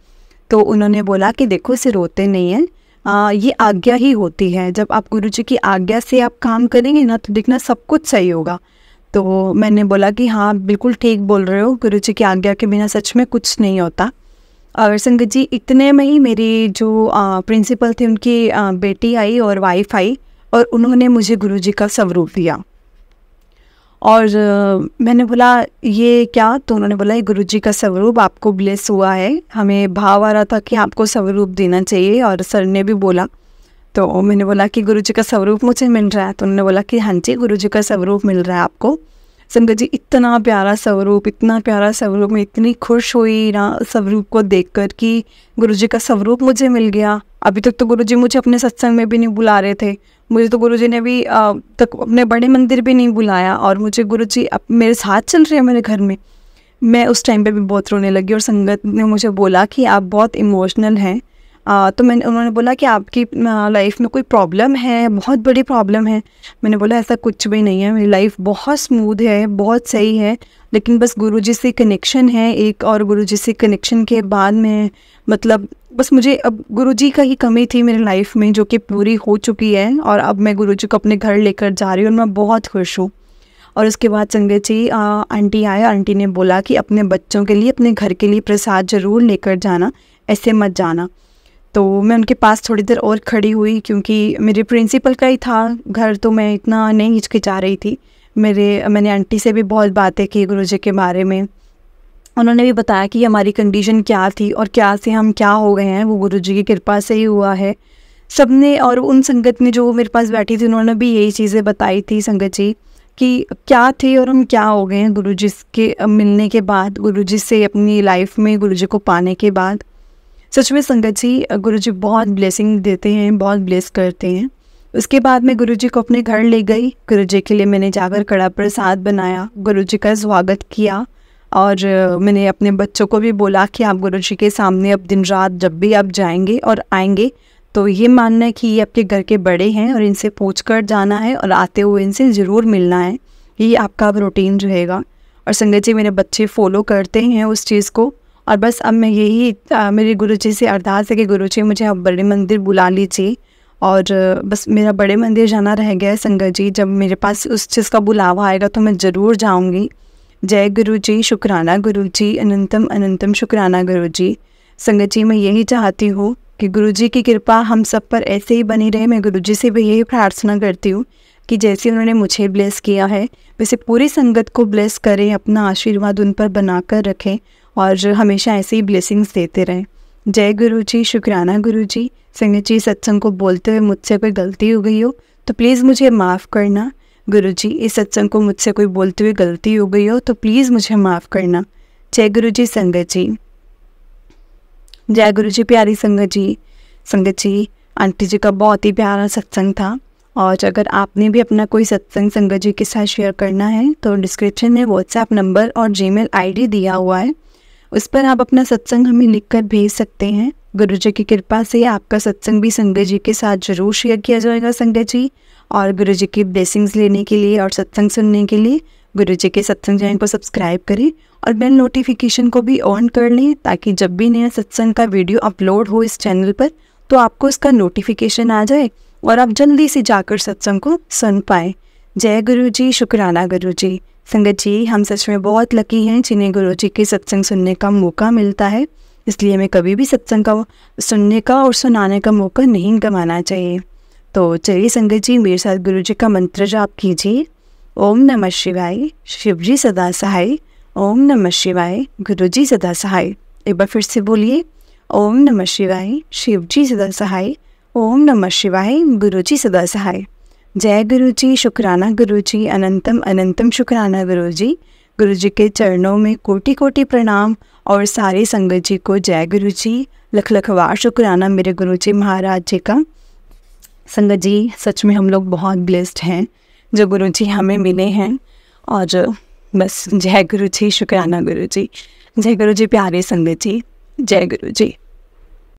तो उन्होंने बोला कि देखो, इसे रोते नहीं हैं, ये आज्ञा ही होती है। जब आप गुरुजी की आज्ञा से आप काम करेंगे ना तो देखना सब कुछ सही होगा। तो मैंने बोला कि हाँ बिल्कुल ठीक बोल रहे हो, गुरुजी की आज्ञा के बिना सच में कुछ नहीं होता। और संगत जी, इतने में ही मेरी जो प्रिंसिपल थे उनकी बेटी आई और वाइफ आई, और उन्होंने मुझे गुरुजी का स्वरूप दिया। और मैंने बोला ये क्या? तो उन्होंने बोला ये गुरुजी का स्वरूप आपको ब्लेस हुआ है, हमें भाव आ रहा था कि आपको स्वरूप देना चाहिए, और सर ने भी बोला। तो मैंने बोला कि गुरुजी का स्वरूप मुझे मिल रहा है। तो उन्होंने बोला कि हाँ जी, गुरुजी का स्वरूप मिल रहा है आपको। संगत जी, इतना प्यारा स्वरूप, इतना प्यारा स्वरूप, मैं इतनी खुश हुई ना स्वरूप को देखकर कि गुरुजी का स्वरूप मुझे मिल गया। अभी तक तो गुरुजी मुझे अपने सत्संग में भी नहीं बुला रहे थे, मुझे तो गुरुजी ने भी तक अपने बड़े मंदिर भी नहीं बुलाया, और मुझे गुरुजी अब मेरे साथ चल रहे हैं मेरे घर में। मैं उस टाइम पे भी बहुत रोने लगी, और संगत ने मुझे बोला कि आप बहुत इमोशनल हैं। तो उन्होंने बोला कि आपकी लाइफ में कोई प्रॉब्लम है, बहुत बड़ी प्रॉब्लम है। मैंने बोला ऐसा कुछ भी नहीं है, मेरी लाइफ बहुत स्मूथ है, बहुत सही है, लेकिन बस गुरुजी से कनेक्शन है एक, और गुरुजी से कनेक्शन के बाद में मतलब बस मुझे अब गुरुजी का ही कमी थी मेरी लाइफ में, जो कि पूरी हो चुकी है, और अब मैं गुरुजी को अपने घर लेकर जा रही हूँ और मैं बहुत खुश हूँ। और उसके बाद संगत जी, आंटी आया, आंटी ने बोला कि अपने बच्चों के लिए, अपने घर के लिए प्रसाद ज़रूर लेकर जाना, ऐसे मत जाना। तो मैं उनके पास थोड़ी देर और खड़ी हुई, क्योंकि मेरे प्रिंसिपल का ही था घर, तो मैं इतना नहीं हिचकिचा रही थी। मैंने आंटी से भी बहुत बातें की गुरुजी के बारे में। उन्होंने भी बताया कि हमारी कंडीशन क्या थी और क्या से हम क्या हो गए हैं, वो गुरुजी की कृपा से ही हुआ है। सबने, और उन संगत ने जो मेरे पास बैठी थी, उन्होंने भी यही चीज़ें बताई थी संगत जी कि क्या थे और हम क्या हो गए हैं गुरुजी के मिलने के बाद, गुरुजी से अपनी लाइफ में गुरुजी को पाने के बाद। सच में संगत जी, गुरुजी बहुत ब्लेसिंग देते हैं, बहुत ब्लेस करते हैं। उसके बाद मैं गुरुजी को अपने घर ले गई। गुरुजी के लिए मैंने जाकर कड़ा प्रसाद बनाया, गुरुजी का स्वागत किया, और मैंने अपने बच्चों को भी बोला कि आप गुरुजी के सामने अब दिन रात जब भी आप जाएंगे और आएंगे तो ये मानना है कि ये आपके घर के बड़े हैं और इनसे पूछ कर जाना है, और आते हुए इनसे ज़रूर मिलना है। ये आपका रूटीन रहेगा। और संगत जी, मेरे बच्चे फॉलो करते हैं उस चीज़ को। और बस अब मैं यही मेरे गुरुजी से अरदास है कि गुरुजी मुझे अब बड़े मंदिर बुला लीजिए, और बस मेरा बड़े मंदिर जाना रह गया है संगत जी। जब मेरे पास उस चीज़ का बुलावा आएगा तो मैं ज़रूर जाऊंगी। जय गुरुजी, शुक्राना गुरुजी, अनंतम अनंतम शुक्राना गुरुजी। संगत जी, मैं यही चाहती हूँ कि गुरुजी की कृपा हम सब पर ऐसे ही बनी रहे। मैं गुरुजी से भी यही प्रार्थना करती हूँ कि जैसे उन्होंने मुझे ब्लेस किया है वैसे पूरी संगत को ब्लेस करें, अपना आशीर्वाद उन पर बनाकर रखें, और हमेशा ऐसे ही ब्लेसिंग्स देते रहें। जय गुरुजी, शुक्राना गुरुजी। संगत जी, सत्संग को बोलते हुए मुझसे कोई गलती हो गई हो तो प्लीज़ मुझे माफ़ करना। गुरुजी, इस सत्संग को मुझसे कोई बोलते हुए गलती हो गई हो तो प्लीज़ मुझे माफ़ करना। जय गुरुजी संगत जी। जय गुरुजी प्यारी संगत जी। संगत जी, आंटी जी का बहुत ही प्यारा सत्संग था, और अगर आपने भी अपना कोई सत्संग संगत जी के साथ शेयर करना है तो डिस्क्रिप्शन में व्हाट्सएप नंबर और जीमेल आईडी दिया हुआ है, उस पर आप अपना सत्संग हमें लिखकर भेज सकते हैं। गुरु जी की कृपा से आपका सत्संग भी संगत जी के साथ ज़रूर शेयर किया जाएगा संगत जी। और गुरु जी की ब्लेसिंग्स लेने के लिए और सत्संग सुनने के लिए गुरु जी के सत्संग चैनल को सब्सक्राइब करें और बेल नोटिफिकेशन को भी ऑन कर लें, ताकि जब भी नया सत्संग का वीडियो अपलोड हो इस चैनल पर तो आपको इसका नोटिफिकेशन आ जाए और आप जल्दी से जाकर सत्संग को सुन पाएँ। जय गुरु जी, शुक्राना गुरु जी। संगत जी, हम सच में बहुत लकी हैं जिन्हें गुरु जी के सत्संग सुनने का मौका मिलता है, इसलिए हमें कभी भी सत्संग का सुनने का और सुनाने का मौका नहीं गंवाना चाहिए। तो चलिए संगत जी, मेरे साथ गुरु जी का मंत्र जाप कीजिए। ओम नमः शिवाय, शिव जी सदा सहाय। ओम नमः शिवाय, गुरु जी सदा सहाय। एक बार फिर से बोलिए, ओम नमः शिवाय, शिव जी सदा सहाय। ओम नमः शिवाय, गुरु जी सदा सहाय। जय गुरु जी, शुक्राना गुरु जी, अनंतम अनंतम शुक्राना गुरु जी। गुरु जी के चरणों में कोटि कोटि प्रणाम और सारे संगत जी को जय गुरु जी। लख लख बार शुक्राना मेरे गुरु जी महाराज जी का। संगत जी, सच में हम लोग बहुत ब्लेस्ड हैं जो गुरु जी हमें मिले हैं। और बस जय गुरु जी, शुक्राना गुरु जी। जय गुरु जी प्यारे संगत जी, जय गुरु जी।